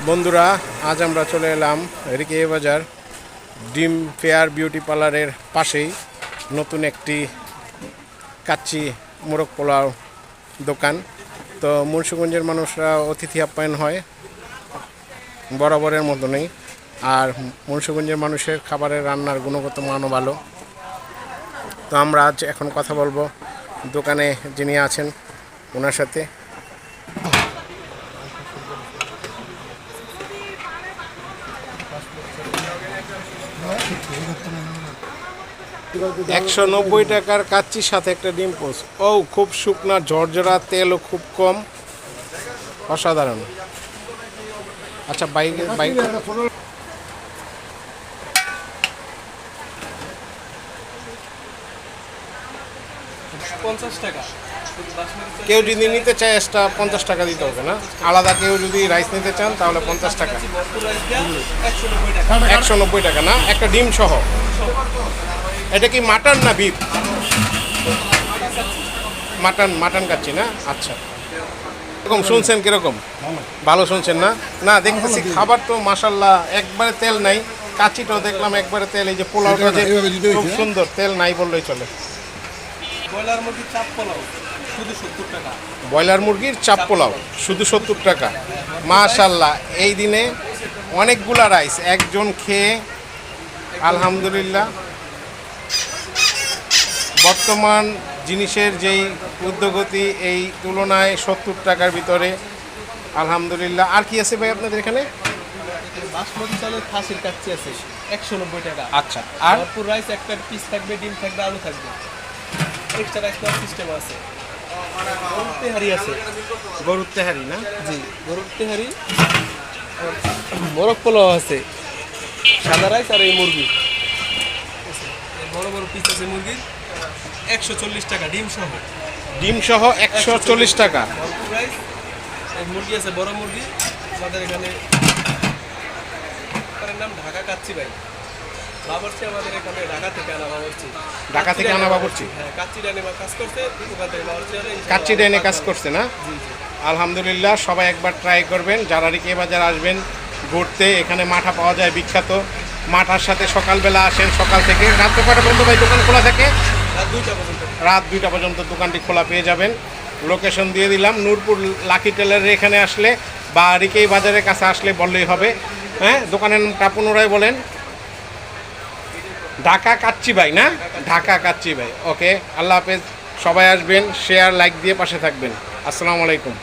বন্ধুরা, আজ আমরা চলে এলাম রিকে বাজার ডিম ফেয়ার বিউটি পার্লারের পাশেই নতুন একটি কাচ্চি মোরগ পোলাও দোকান। তো মুন্সিগঞ্জের মানুষরা অতিথি আপ্যায়ন হয় বরাবরের মতনই। আর মুন্সিগঞ্জের মানুষের খাবারের রান্নার গুণগত মানও ভালো। তো আমরা আজ এখন কথা বলবো দোকানে যিনি আছেন ওনার সাথে। 190 টাকার কাচ্চির সাথে একটা ডিম পোস্ট। ও খুব শুকনা ঝরঝরা, তেলও খুব কম, অসাধারণ। আচ্ছা, বাইক 50 টাকা। কেউ যদি নিতে চায় এক্সট্রা 50 টাকা দিতে হবে না? আলাদা কেউ যদি রাইস নিতে চান তাহলে 50 টাকা। 190 টাকা না, একটা ডিম সহ। এটা কি মাটন না বিফ? মাটন কাচ্চি না? আচ্ছা, এরকম শুনছেন কিরকম? ভালো শুনছেন না? না, দেখতেছি খাবার তো মাশাল্লাহ একবারে তেল নাই। কাচ্চিটাও দেখলাম একবারে তেল। এই যে পোলাওটা যে খুব সুন্দর, তেল নাই বললেই চলে। ব্রয়লার মুরগির চাপ পোলাও শুধু 70 টাকা। ব্রয়লার মুরগির চাপ পোলাও শুধু 70 টাকা। মাশাল্লাহ, এই দিনে অনেকগুলা রাইস একজন খেয়ে আলহামদুলিল্লাহ। বর্তমান জিনিসের যেই উদ্যোগতি, এই তুলনায় 70 টাকার ভিতরে আলহামদুলিল্লাহ। আর কি আছে ভাই আপনাদের এখানে? বাসমতি চালের খাসির কাচ্চি আছে 190 টাকা। আচ্ছা, আর ভরপুর রাইস, একটা পিস থাকবে, ডিম থাকবে, আলু থাকবে, এক্সট্রা রাইস নেওয়ার সিস্টেম আছে। গরুর তেহারি আছে। গরুর তেহারি না? জি, গরুর তেহারি। মোরগ পোলাও আছে, সাদা রাইস আর এই মুরগি। বড় বড় পিস আছে মুরগির 140 টাকা ডিম সহ। ডিম সহ 140 টাকা। ভরপুর রাইস, এই মুরগি আছে বড় মুরগি। আমাদের এখানে নাম ঢাকা কাচ্চি ভাই। বাবরচি আমাদের এখানে ঢাকা থেকে আনা বাবরচি। ঢাকা থেকে আনা বাবরচি? হ্যাঁ, কাচ্চি ডাইনে কাজ করতে, ওখান থেকে বাবরচি আনে। কাচ্চি ডাইনে কাজ করছে না? জি জি, আলহামদুলিল্লাহ। সবাই একবার ট্রাই করবেন যারা রিকে বাজার আসবেন ঘুরতে। এখানে মাঠা পাওয়া যায় বিখ্যাত। মাঠার সাথে সকালবেলা আসেন, সকাল থেকে রাত কটা পর্যন্ত ভাই দোকান খোলা থাকে? রাত 2টা পর্যন্ত। রাত 2টা পর্যন্ত দোকানটি খোলা পেয়ে যাবেন। লোকেশন দিয়ে দিলাম, নূরপুর লাকি টেলারের এখানে আসলে বা রিকে বাজারের কাছে আসলে বললেই হবে। হ্যাঁ, দোকানের নামটা পুনরায় বলেন। ঢাকা কাচ্চি ভাই না? ঢাকা কাচ্চি ভাই। ওকে, আল্লাহ হাফেজ। সবাই আসবেন, শেয়ার লাইক দিয়ে পাশে থাকবেন। আসসালামু আলাইকুম।